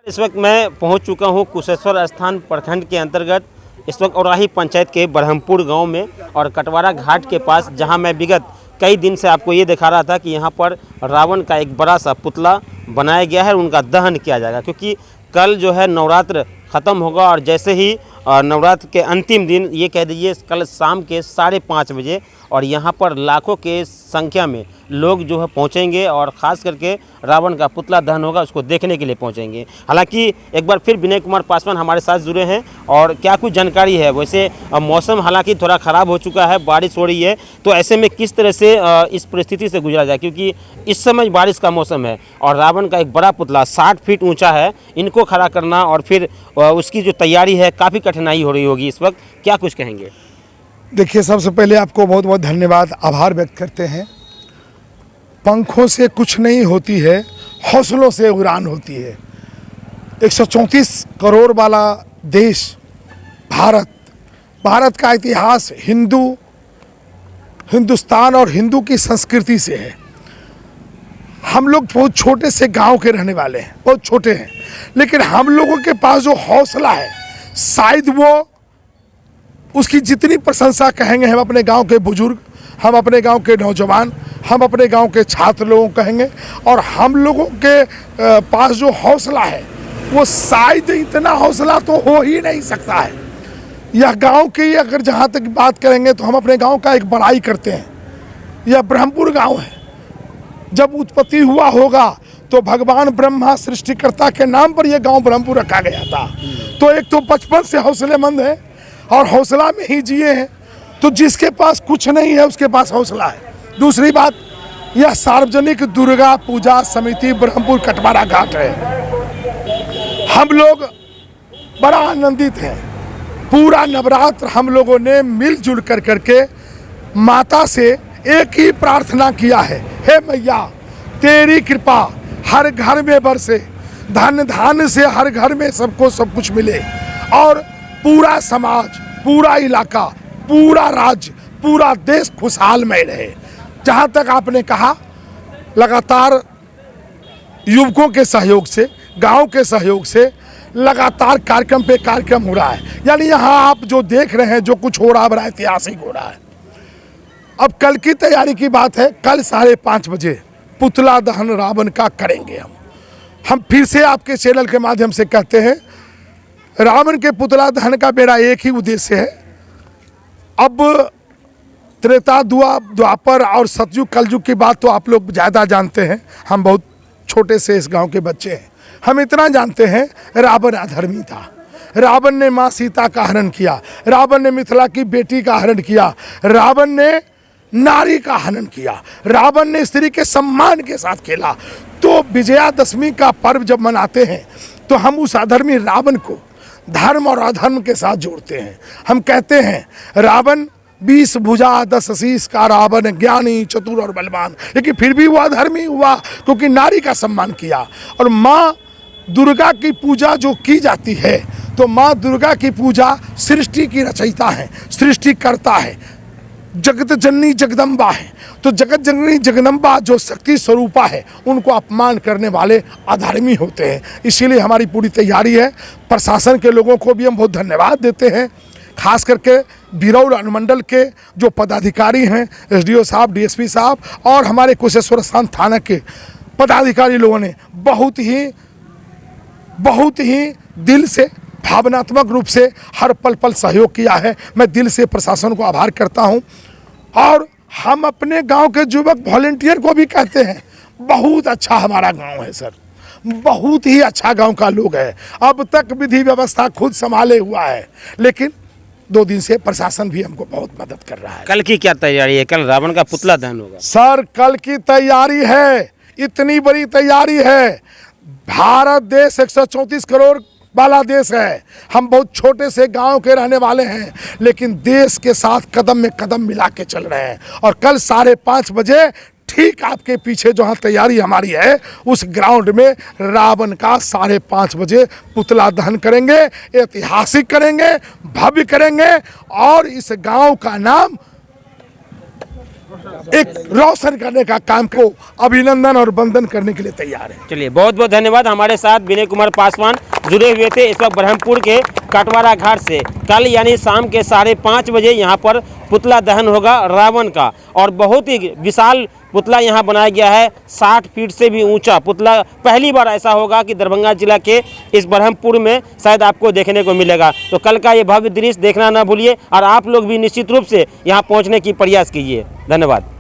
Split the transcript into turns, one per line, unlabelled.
इस वक्त मैं पहुंच चुका हूं कुशेश्वर स्थान प्रखंड के अंतर्गत इस वक्त औराही पंचायत के ब्रह्मपुर गांव में और कटवारा घाट के पास, जहां मैं विगत कई दिन से आपको ये दिखा रहा था कि यहां पर रावण का एक बड़ा सा पुतला बनाया गया है और उनका दहन किया जाएगा, क्योंकि कल जो है नवरात्र ख़त्म होगा और जैसे ही नवरात्र के अंतिम दिन, ये कह दीजिए कल शाम के 5:30 बजे, और यहाँ पर लाखों के संख्या में लोग जो है पहुँचेंगे और ख़ास करके रावण का पुतला दहन होगा उसको देखने के लिए पहुँचेंगे। हालांकि एक बार फिर विनय कुमार पासवान हमारे साथ जुड़े हैं और क्या कुछ जानकारी है। वैसे मौसम हालांकि थोड़ा ख़राब हो चुका है, बारिश हो रही है, तो ऐसे में किस तरह से इस परिस्थिति से गुजरा जाए, क्योंकि इस समय बारिश का मौसम है और रावण का एक बड़ा पुतला 60 फीट ऊँचा है, इनको खड़ा करना और फिर उसकी जो तैयारी है काफ़ी कठिनाई हो रही होगी। इस वक्त क्या कुछ कहेंगे?
देखिए, सबसे पहले आपको बहुत बहुत धन्यवाद, आभार व्यक्त करते हैं। पंखों से कुछ नहीं होती है, हौसलों से उड़ान होती है। 134 करोड़ वाला देश भारत का इतिहास हिंदुस्तान और हिंदू की संस्कृति से है। हम लोग बहुत छोटे से गांव के रहने वाले हैं, बहुत छोटे हैं, लेकिन हम लोगों के पास जो हौसला है, शायद वो उसकी जितनी प्रशंसा कहेंगे हम अपने गांव के बुजुर्ग, हम अपने गांव के नौजवान, हम अपने गांव के छात्र लोगों कहेंगे, और हम लोगों के पास जो हौसला है वो शायद इतना हौसला तो हो ही नहीं सकता है। यह गांव की अगर जहां तक बात करेंगे तो हम अपने गांव का एक बड़ाई करते हैं। यह ब्रह्मपुर गांव है। जब उत्पत्ति हुआ होगा तो भगवान ब्रह्मा सृष्टिकर्ता के नाम पर यह गांव ब्रह्मपुर रखा गया था। तो एक तो बचपन से हौसलेमंद है और हौसला में ही जिए हैं, तो जिसके पास कुछ नहीं है उसके पास हौसला है। दूसरी बात, यह सार्वजनिक दुर्गा पूजा समिति ब्रह्मपुर कटवारा घाट है। हम लोग बड़ा आनंदित हैं। पूरा नवरात्र हम लोगों ने मिलजुल कर करके माता से एक ही प्रार्थना किया है, हे मैया तेरी कृपा हर घर में बरसे, धन धान से हर घर में सबको सब कुछ मिले, और पूरा समाज, पूरा इलाका, पूरा राज्य, पूरा देश खुशहाल में रहे। जहाँ तक आपने कहा, लगातार युवकों के सहयोग से, गांव के सहयोग से लगातार कार्यक्रम पे कार्यक्रम हो रहा है। यानी यहाँ आप जो देख रहे हैं, जो कुछ हो रहा है, बड़ा ऐतिहासिक हो रहा है। अब कल की तैयारी की बात है। कल 5:30 बजे पुतला दहन रावण का करेंगे हम फिर से आपके चैनल के माध्यम से कहते हैं, रावण के पुतला दहन का मेरा एक ही उद्देश्य है। अब त्रेता द्वापर और सतयुग कलयुग की बात तो आप लोग ज़्यादा जानते हैं, हम बहुत छोटे से इस गांव के बच्चे हैं। हम इतना जानते हैं, रावण अधर्मी था। रावण ने माँ सीता का हरण किया, रावण ने मिथिला की बेटी का हरण किया, रावण ने नारी का हनन किया, रावण ने स्त्री के सम्मान के साथ खेला। तो विजयादशमी का पर्व जब मनाते हैं तो हम उस अधर्मी रावण को धर्म और अधर्म के साथ जोड़ते हैं। हम कहते हैं, रावण 20 भुजा 10 शीश का रावण, ज्ञानी चतुर और बलवान, लेकिन फिर भी वो अधर्मी हुआ क्योंकि नारी का सम्मान किया। और माँ दुर्गा की पूजा जो की जाती है, तो माँ दुर्गा की पूजा सृष्टि की रचयिता है, सृष्टि करता है, जगत जननी जगदम्बा है। तो जगत जननी जगदम्बा जो शक्ति स्वरूपा है, उनको अपमान करने वाले अधर्मी होते हैं। इसीलिए हमारी पूरी तैयारी है। प्रशासन के लोगों को भी हम बहुत धन्यवाद देते हैं, खास करके बिरौल अनुमंडल के जो पदाधिकारी हैं, SDO साहब, DSP साहब, और हमारे कुशेश्वर स्थान थाना के पदाधिकारी लोगों ने बहुत ही दिल से, भावनात्मक रूप से हर पल पल सहयोग किया है। मैं दिल से प्रशासन को आभार करता हूं। और हम अपने गांव के युवक वॉलंटियर को भी कहते हैं, बहुत अच्छा हमारा गांव है सर, बहुत ही अच्छा गांव का लोग है। अब तक विधि व्यवस्था खुद संभाले हुआ है, लेकिन 2 दिन से प्रशासन भी हमको बहुत मदद कर रहा है।
कल की क्या तैयारी है? कल रावण का पुतला दहन होगा
सर। कल की तैयारी है, इतनी बड़ी तैयारी है। भारत देश 134 करोड़ वाला देश है। हम बहुत छोटे से गांव के रहने वाले हैं, लेकिन देश के साथ कदम में कदम मिला के चल रहे हैं। और कल 5:30 बजे ठीक आपके पीछे जहाँ तैयारी हमारी है, उस ग्राउंड में रावण का 5:30 बजे पुतला दहन करेंगे, ऐतिहासिक करेंगे, भव्य करेंगे, और इस गांव का नाम एक रोशन करने का काम को अभिनंदन और वंदन करने के लिए तैयार है।
चलिए बहुत बहुत धन्यवाद। हमारे साथ विनय कुमार पासवान जुड़े हुए थे इस वक्त ब्रह्मपुर के कटवारा घाट से। कल यानी शाम के 5:30 बजे यहाँ पर पुतला दहन होगा रावण का, और बहुत ही विशाल पुतला यहाँ बनाया गया है। 60 फीट से भी ऊंचा पुतला, पहली बार ऐसा होगा कि दरभंगा जिला के इस ब्रह्मपुर में शायद आपको देखने को मिलेगा। तो कल का ये भव्य दृश्य देखना ना भूलिए, और आप लोग भी निश्चित रूप से यहाँ पहुँचने की प्रयास कीजिए। धन्यवाद।